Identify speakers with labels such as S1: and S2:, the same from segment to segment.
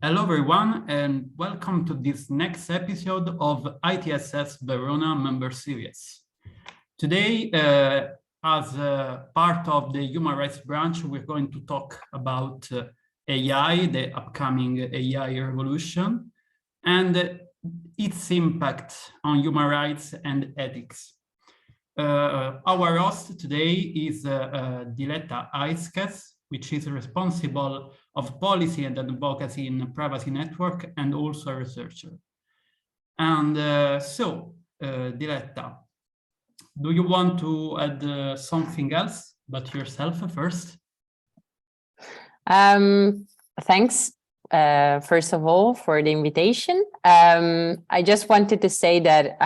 S1: Hello everyone, and welcome to this next episode of ITSS Verona member series. Today, as part of the human rights branch, we're going to talk about AI, the upcoming AI revolution, and its impact on human rights and ethics. Our host today is Diletta Huyskes, which is responsible of policy and advocacy in Privacy Network and also a researcher. And Diletta, do you want to add something else but yourself first?
S2: Thanks, first of all, for the invitation. I just wanted to say that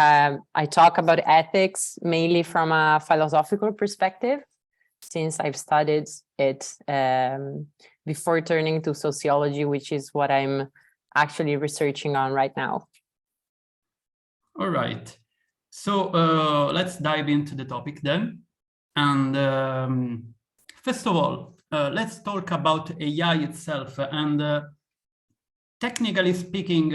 S2: I talk about ethics mainly from a philosophical perspective, since I've studied it before turning to sociology, which is what I'm actually researching on right now.
S1: All right. So let's dive into the topic then. And first of all, let's talk about AI itself. And technically speaking,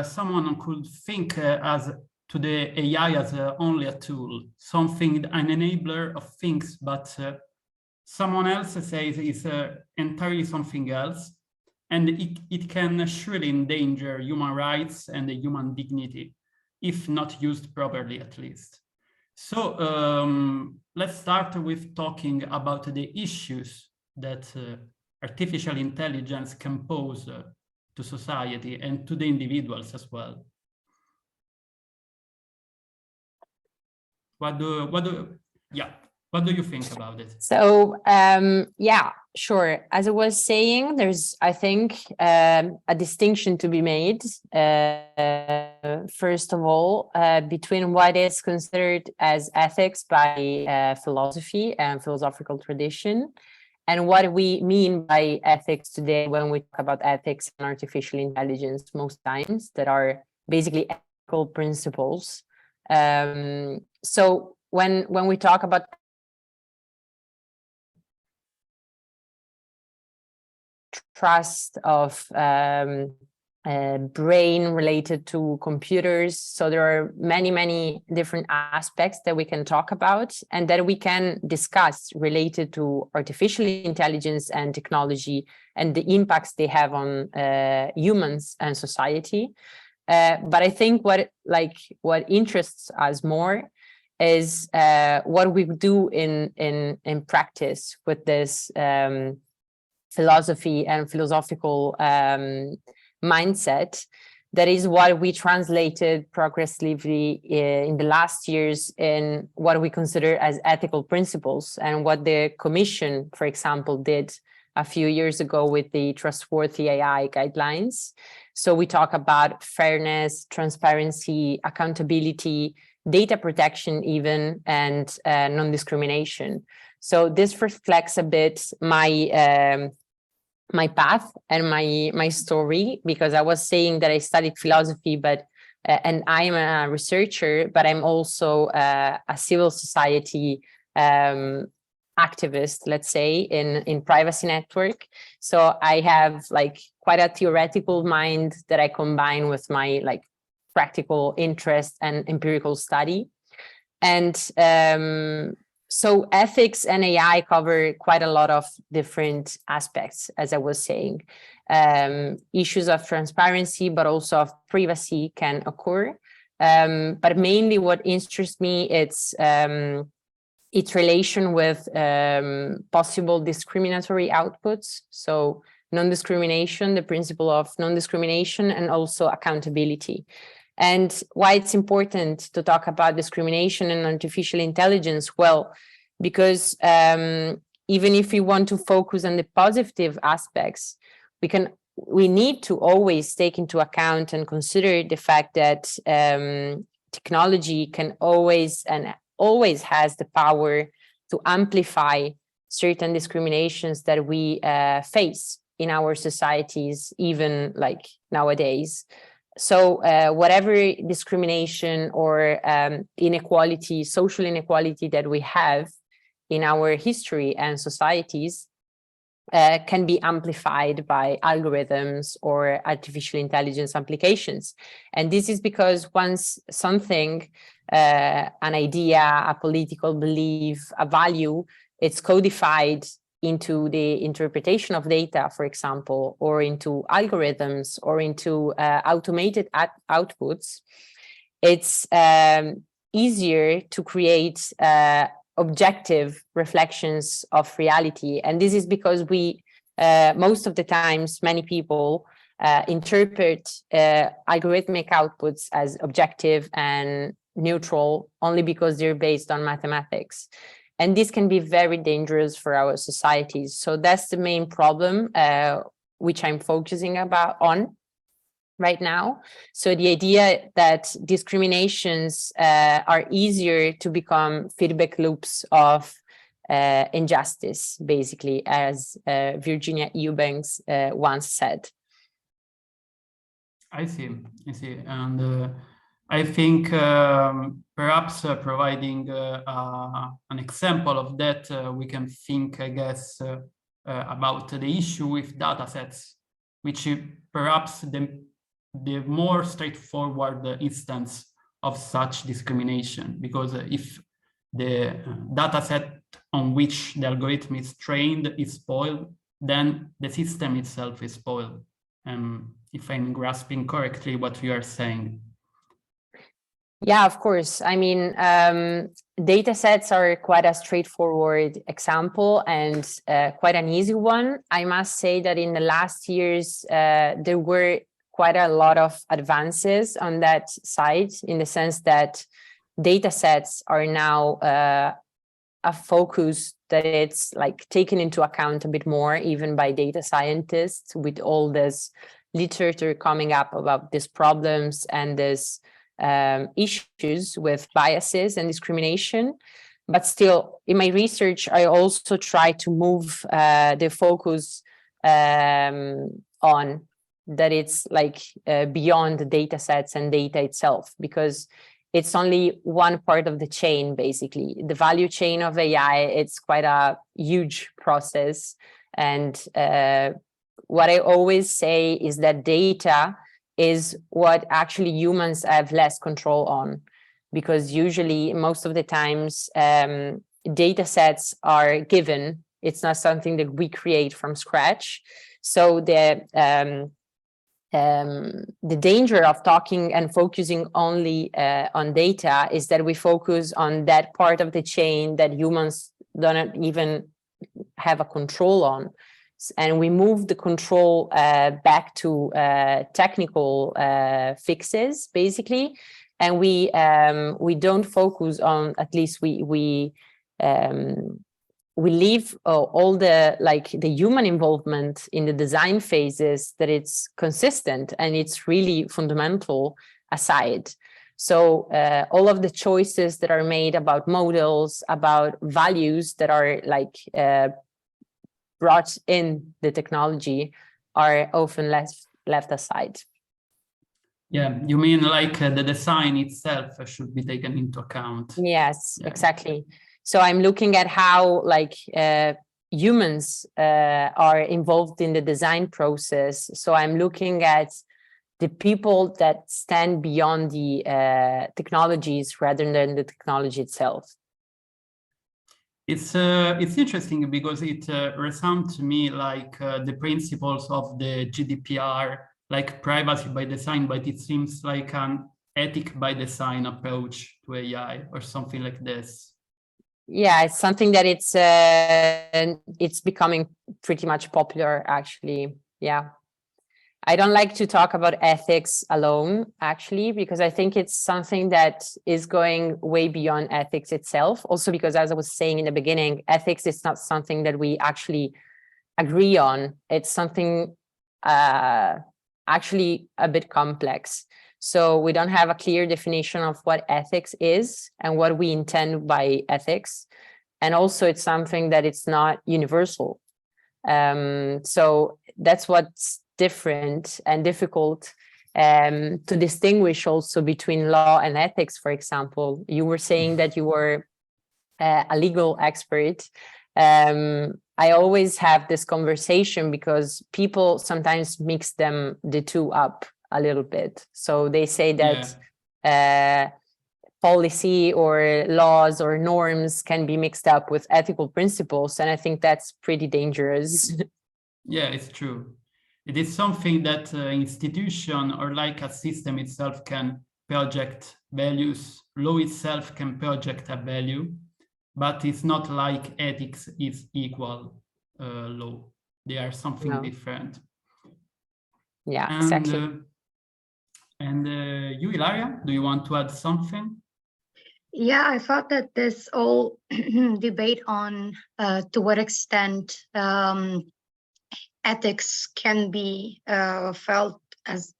S1: someone could think as to the AI as only a tool, something, an enabler of things, but someone else says it's entirely something else, and it can surely endanger human rights and the human dignity, if not used properly at least. So let's start with talking about the issues that artificial intelligence can pose to society and to the individuals as well. What do you think about it?
S2: So, yeah, sure. As I was saying, there's, I think, a distinction to be made, first of all, between what is considered as ethics by philosophy and philosophical tradition, and what we mean by ethics today when we talk about ethics and artificial intelligence most times, that are basically ethical principles. So when we talk about trust of brain related to computers, so there are many different aspects that we can talk about and that we can discuss related to artificial intelligence and technology and the impacts they have on humans and society. But I think what interests us more is what we do in practice with this philosophy and philosophical mindset. That is what we translated progressively in the last years in what we consider as ethical principles, and what the Commission, for example, did a few years ago with the Trustworthy AI guidelines. So we talk about fairness, transparency, accountability, data protection even, and non-discrimination. So this reflects a bit my path and my story, because I was saying that I studied philosophy, but and I'm a researcher, but I'm also a civil society activist, let's say, in Privacy Network. So I have quite a theoretical mind that I combine with my practical interest and empirical study. And so ethics and AI cover quite a lot of different aspects, as I was saying. Issues of transparency, but also of privacy can occur. But mainly what interests me, it's its relation with possible discriminatory outputs. So non-discrimination, the principle of non-discrimination, and also accountability. And why it's important to talk about discrimination and artificial intelligence? Well, because even if we want to focus on the positive aspects, we need to always take into account and consider the fact that technology can always has the power to amplify certain discriminations that we face in our societies, even nowadays. So whatever discrimination or inequality, social inequality that we have in our history and societies, can be amplified by algorithms or artificial intelligence applications. And this is because once something, an idea, a political belief, a value, it's codified into the interpretation of data, for example, or into algorithms or into automated outputs, it's easier to create objective reflections of reality. And this is because we, most of the times, many people interpret algorithmic outputs as objective and neutral only because they're based on mathematics. And this can be very dangerous for our societies. So that's the main problem which I'm focusing on right now. So the idea that discriminations are easier to become feedback loops of injustice, basically, as Virginia Eubanks once said.
S1: I see. And I think perhaps providing an example of that, we can think, I guess, about the issue with datasets, which perhaps the more straightforward instance of such discrimination, because if the data set on which the algorithm is trained is spoiled, then the system itself is spoiled. If I'm grasping correctly what you are saying.
S2: Yeah, of course. I mean, data sets are quite a straightforward example and quite an easy one. I must say that in the last years, there were quite a lot of advances on that side, in the sense that data sets are now a focus that it's like taken into account a bit more, even by data scientists, with all this literature coming up about these problems and these issues with biases and discrimination. But still, in my research, I also try to move the focus on that it's like beyond the data sets and data itself, because it's only one part of the chain, basically. The value chain of AI, it's quite a huge process. And what I always say is that data is what actually humans have less control on, because usually, most of the times, data sets are given. It's not something that we create from scratch. So the danger of talking and focusing only on data is that we focus on that part of the chain that humans don't even have a control on. And we move the control back to technical fixes, basically. And we don't focus on, at least we leave all the human involvement in the design phases, that it's consistent and it's really fundamental, aside. So all of the choices that are made about models, about values that are brought in the technology, are often left aside.
S1: Yeah, you mean like the design itself should be taken into account?
S2: Yes, yeah. Exactly. So I'm looking at how humans are involved in the design process. So I'm looking at the people that stand beyond the technologies rather than the technology itself.
S1: It's interesting because it resounds to me like the principles of the GDPR, like privacy by design, but it seems like an ethic by design approach to AI or something like this.
S2: Yeah, it's something that it's becoming pretty much popular, actually. Yeah. I don't like to talk about ethics alone, actually, because I think it's something that is going way beyond ethics itself. Also, because, as I was saying in the beginning, ethics is not something that we actually agree on. It's something actually a bit complex. So we don't have a clear definition of what ethics is and what we intend by ethics. And also, it's something that it's not universal. So that's what's different and difficult to distinguish also between law and ethics. For example, you were saying that you were a legal expert. I always have this conversation because people sometimes mix the two up a little bit. So they say that policy or laws or norms can be mixed up with ethical principles, and I think that's pretty dangerous.
S1: Yeah, it's true. It is something that institution or like a system itself can project values. Law itself can project a value, but it's not like ethics is equal law. They are something different.
S2: Yeah,
S1: and,
S2: exactly.
S1: You, Ilaria, do you want to add something?
S3: Yeah, I thought that this whole debate on to what extent ethics can be felt as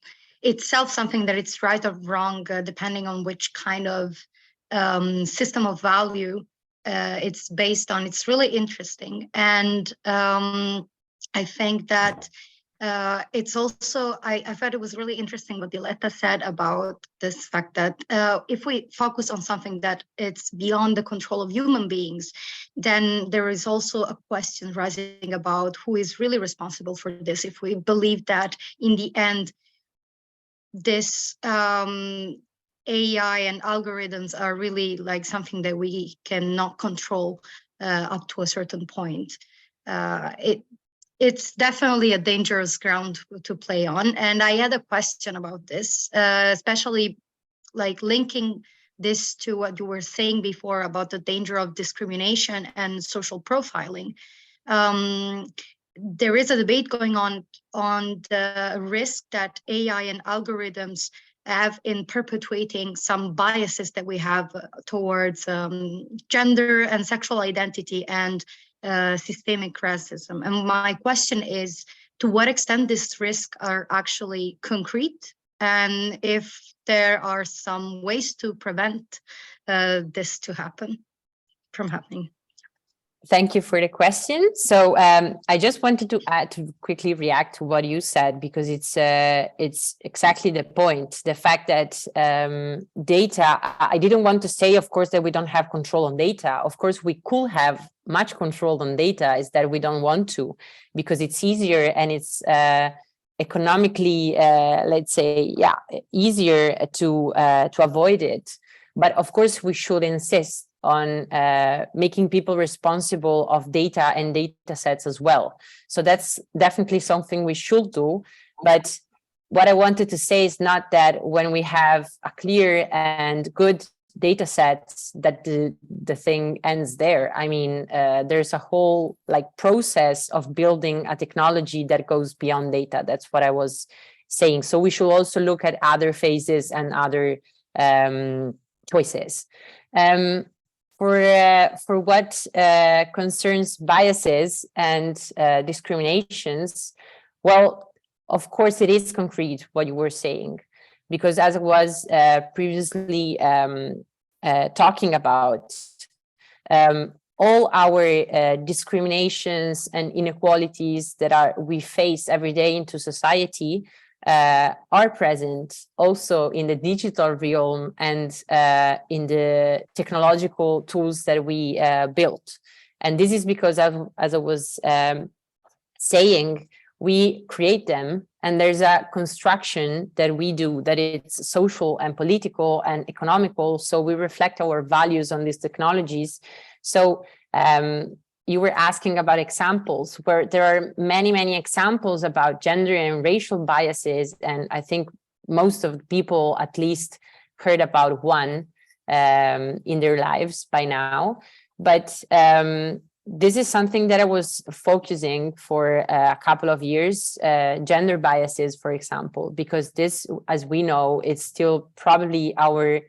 S3: itself something that it's right or wrong, depending on which kind of system of value it's based on. It's really interesting. And I think that it's also, I thought it was really interesting what Diletta said about this fact that if we focus on something that it's beyond the control of human beings, then there is also a question rising about who is really responsible for this. If we believe that in the end, this AI and algorithms are really like something that we cannot control up to a certain point. It's definitely a dangerous ground to play on. And I had a question about this, especially like linking this to what you were saying before about the danger of discrimination and social profiling. There is a debate going on the risk that AI and algorithms have in perpetuating some biases that we have towards gender and sexual identity and systemic racism. And my question is, to what extent these risks are actually concrete, and if there are some ways to prevent this from happening.
S2: Thank you for the question. So I just wanted to quickly react to what you said, because it's exactly the point. The fact that data, I didn't want to say, of course, that we don't have control on data. Of course, we could have much control on data, is that we don't want to, because it's easier and it's economically, let's say, easier to avoid it. But of course, we should insist on making people responsible of data and data sets as well. So that's definitely something we should do. But what I wanted to say is not that when we have a clear and good data sets that the thing ends there. I mean, there's a whole process of building a technology that goes beyond data. That's what I was saying. So we should also look at other phases and other choices. For what concerns biases and discriminations, well, of course, it is concrete what you were saying, because as I was previously talking about, all our discriminations and inequalities that we face every day into society are present also in the digital realm and in the technological tools that we built. And this is because, as I was saying, we create them, and there's a construction that we do that it's social and political and economical. So we reflect our values on these technologies. So you were asking about examples, where there are many, many examples about gender and racial biases. And I think most of the people at least heard about one in their lives by now. But this is something that I was focusing for a couple of years, gender biases, for example, because this, as we know, it's still probably our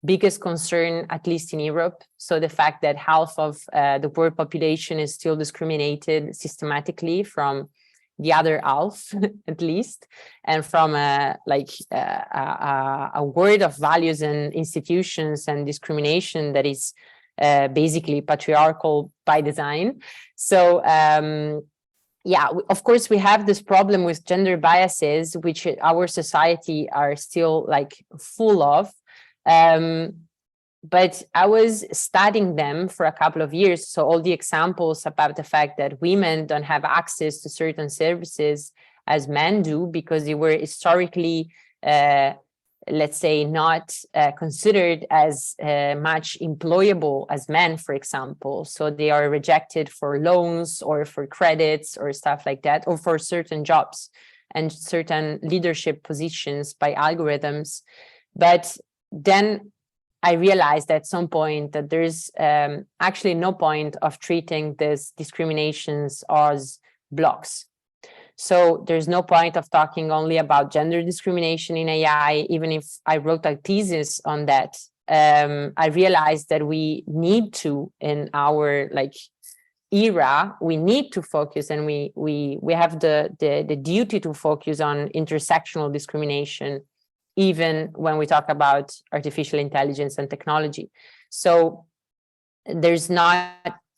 S2: biggest concern, at least in Europe. So the fact that half of the world population is still discriminated systematically from the other half, at least, and from a world of values and institutions and discrimination that is basically patriarchal by design. So of course, we have this problem with gender biases, which our society are still full of. but I was studying them for a couple of years. So all the examples about the fact that women don't have access to certain services as men do, because they were historically, let's say, not considered as much employable as men, for example. So they are rejected for loans or for credits or stuff like that, or for certain jobs and certain leadership positions by algorithms. But then I realized at some point that there's actually no point of treating these discriminations as blocks. So there's no point of talking only about gender discrimination in AI. Even if I wrote a thesis on that, I realized that we need to, in our era, we need to focus, and we have the duty to focus on intersectional discrimination, even when we talk about artificial intelligence and technology. So there's not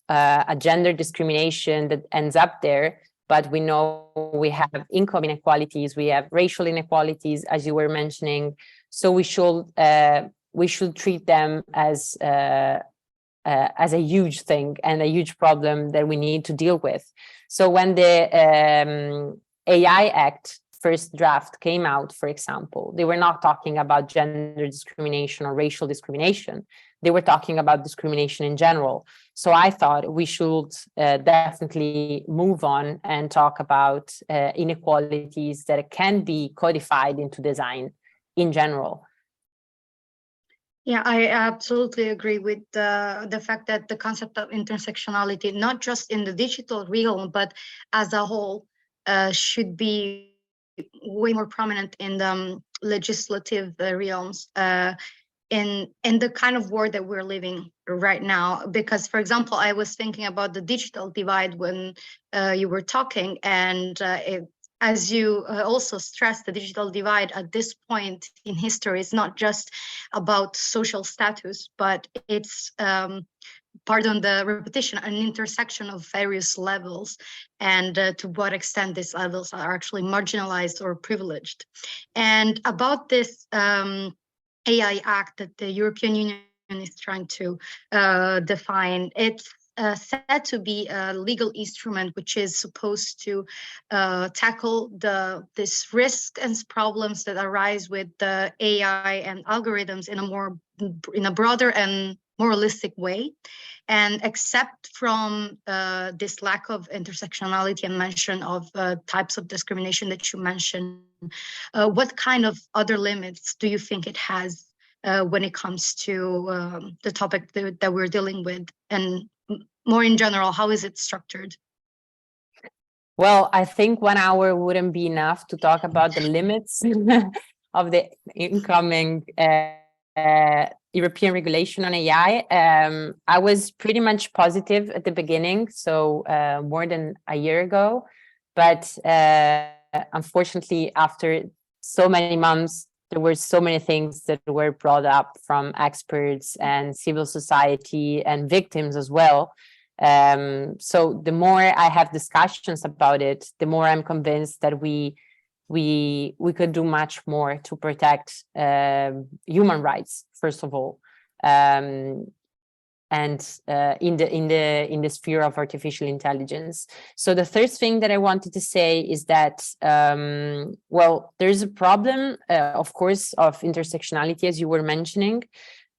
S2: a gender discrimination that ends up there, but we know we have income inequalities, we have racial inequalities, as you were mentioning. So we should treat them as a huge thing and a huge problem that we need to deal with. So when the AI Act first draft came out, for example, they were not talking about gender discrimination or racial discrimination. They were talking about discrimination in general. So I thought we should definitely move on and talk about inequalities that can be codified into design in general.
S3: Yeah, I absolutely agree with the fact that the concept of intersectionality, not just in the digital realm, but as a whole, should be way more prominent in the legislative realms, in the kind of world that we're living right now. Because, for example, I was thinking about the digital divide when you were talking, and as you also stressed, the digital divide at this point in history is not just about social status, but it's, pardon the repetition, an intersection of various levels, and to what extent these levels are actually marginalized or privileged. And about this AI Act that the European Union is trying to define, it's said to be a legal instrument which is supposed to tackle this risk and problems that arise with the AI and algorithms in a broader and more holistic way. And except from this lack of intersectionality and mention of types of discrimination that you mentioned, what kind of other limits do you think it has when it comes to the topic that we're dealing with? And more in general, how is it structured?
S2: Well, I think 1 hour wouldn't be enough to talk about the limits of the incoming European regulation on AI. I was pretty much positive at the beginning, so more than a year ago. But unfortunately, after so many months, there were so many things that were brought up from experts and civil society and victims as well. So the more I have discussions about it, the more I'm convinced that we could do much more to protect human rights, first of all, and in the sphere of artificial intelligence. So the third thing that I wanted to say is that well, there's a problem, of course, of intersectionality, as you were mentioning.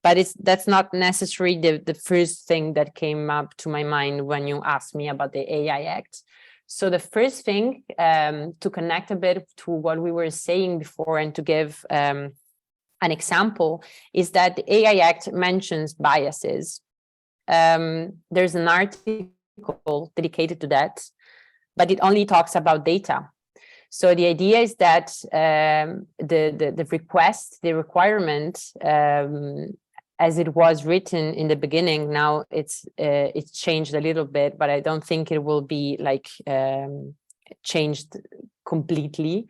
S2: But that's not necessarily the first thing that came up to my mind when you asked me about the AI Act. So the first thing, to connect a bit to what we were saying before and to give an example, is that the AI Act mentions biases. There's an article dedicated to that, but it only talks about data. So the idea is that the requirement, as it was written in the beginning, now it's changed a little bit, but I don't think it will be changed completely,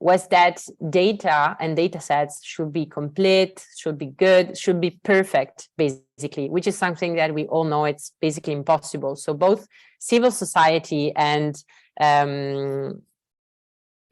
S2: was that data and data sets should be complete, should be good, should be perfect, basically, which is something that we all know it's basically impossible. So both civil society and on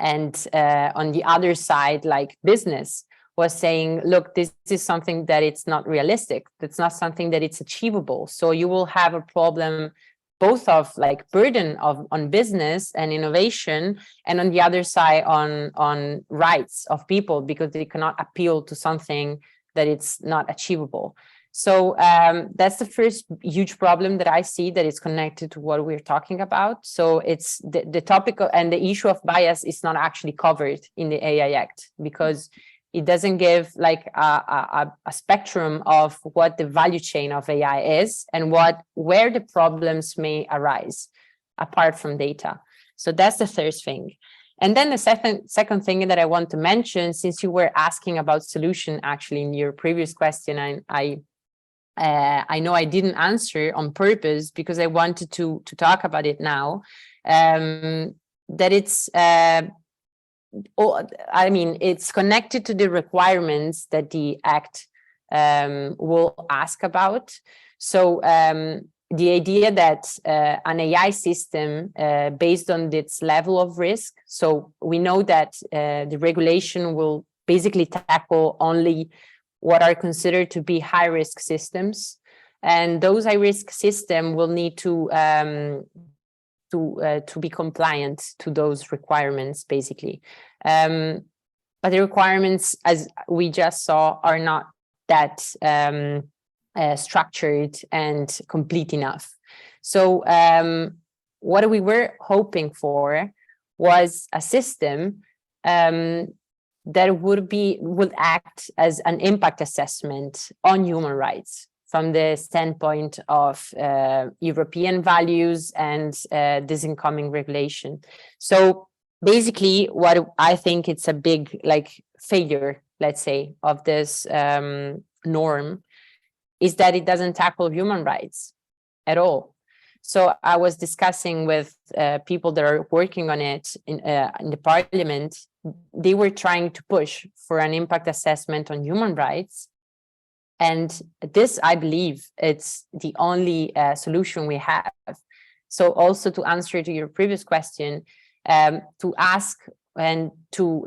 S2: the other side, like business, was saying, look, this is something that it's not realistic. It's not something that it's achievable. So you will have a problem both of like burden on business and innovation, and on the other side on rights of people, because they cannot appeal to something that it's not achievable. So that's the first huge problem that I see that is connected to what we're talking about. So it's the topic and the issue of bias is not actually covered in the AI Act, because it doesn't give like a spectrum of what the value chain of AI is and where the problems may arise apart from data. So that's the first thing. And then the second thing that I want to mention, since you were asking about solution actually in your previous question, and I know I didn't answer on purpose because I wanted to talk about it now, that it's it's connected to the requirements that the Act will ask about. So the idea that an AI system based on its level of risk, so we know that the regulation will basically tackle only what are considered to be high-risk systems, and those high-risk systems will need to be compliant to those requirements, basically. But the requirements, as we just saw, are not that structured and complete enough. So what we were hoping for was a system that would act as an impact assessment on human rights from the standpoint of European values and this incoming regulation. So basically, what I think it's a big failure, let's say, of this norm is that it doesn't tackle human rights at all. So I was discussing with people that are working on it in the parliament. They were trying to push for an impact assessment on human rights. And this, I believe, it's the only solution we have. So also to answer to your previous question, to ask and to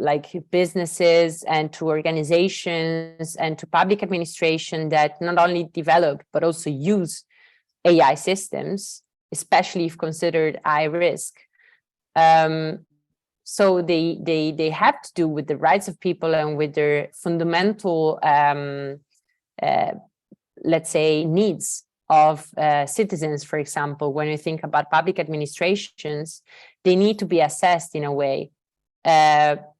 S2: businesses and to organizations and to public administration that not only develop, but also use AI systems, especially if considered high risk. So they have to do with the rights of people and with their fundamental, let's say, needs of citizens. For example, when you think about public administrations, they need to be assessed in a way,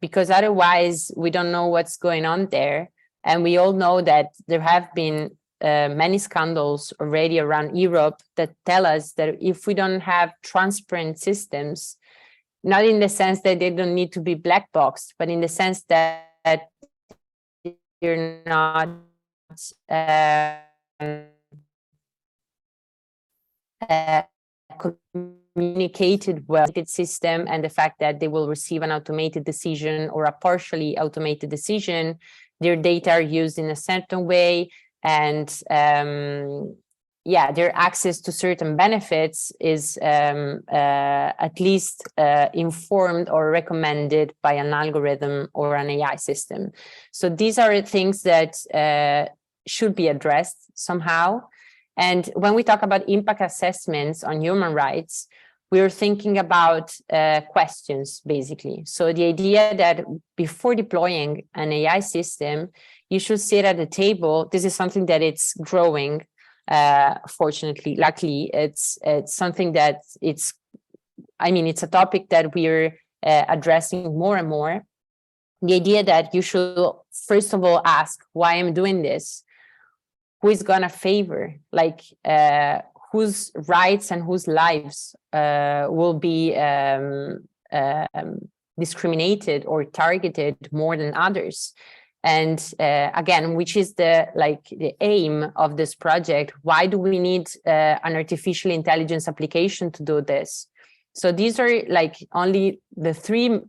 S2: because otherwise we don't know what's going on there. And we all know that there have been many scandals already around Europe that tell us that if we don't have transparent systems, not in the sense that they don't need to be black boxed, but in the sense that you're not communicated well with the system, and the fact that they will receive an automated decision or a partially automated decision, their data are used in a certain way, and their access to certain benefits is at least informed or recommended by an algorithm or an AI system. So these are things that should be addressed somehow. And when we talk about impact assessments on human rights, we're thinking about questions, basically. So the idea that before deploying an AI system, you should sit at a table. This is something that it's growing. Fortunately, luckily, it's something that it's a topic that we're addressing more and more. The idea that you should, first of all, ask why I'm doing this, who is gonna favor, whose rights and whose lives will be discriminated or targeted more than others. And again, which is the aim of this project? Why do we need an artificial intelligence application to do this? So these are only the three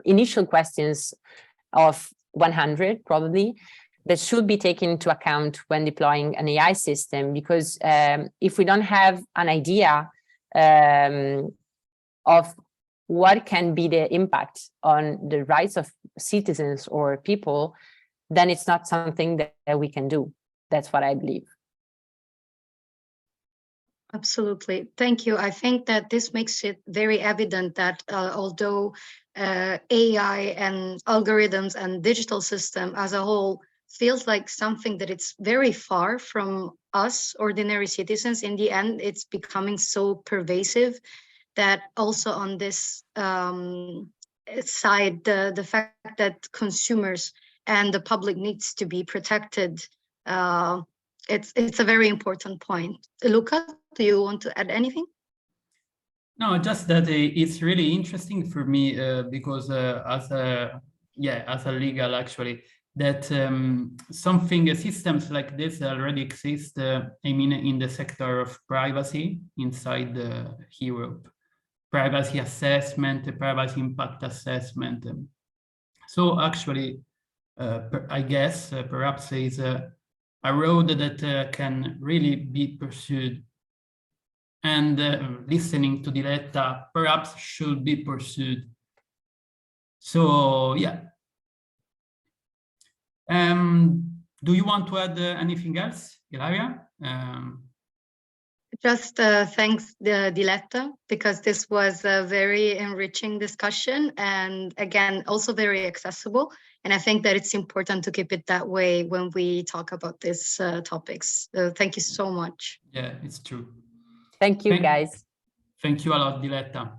S2: initial questions of 100 probably that should be taken into account when deploying an AI system, because if we don't have an idea of what can be the impact on the rights of citizens or people, then it's not something that we can do. That's what I believe.
S3: Absolutely. Thank you. I think that this makes it very evident that although AI and algorithms and digital system as a whole feels like something that it's very far from us ordinary citizens, in the end, it's becoming so pervasive that also on this side, the fact that consumers and the public needs to be protected, it's a very important point. Luca, do you want to add anything?
S1: No, just that it's really interesting for me because as a legal actually, that systems like this already exist, I mean, in the sector of privacy inside Europe. Privacy assessment, privacy impact assessment. So actually, I guess perhaps is a road that can really be pursued. And listening to Diletta perhaps should be pursued. So yeah. Do you want to add anything else, Ilaria?
S3: Just thanks, Diletta, because this was a very enriching discussion and again, also very accessible. And I think that it's important to keep it that way when we talk about these topics. Thank you so much.
S1: Yeah, it's true.
S2: Thank you, guys.
S1: Thank you a lot, Diletta.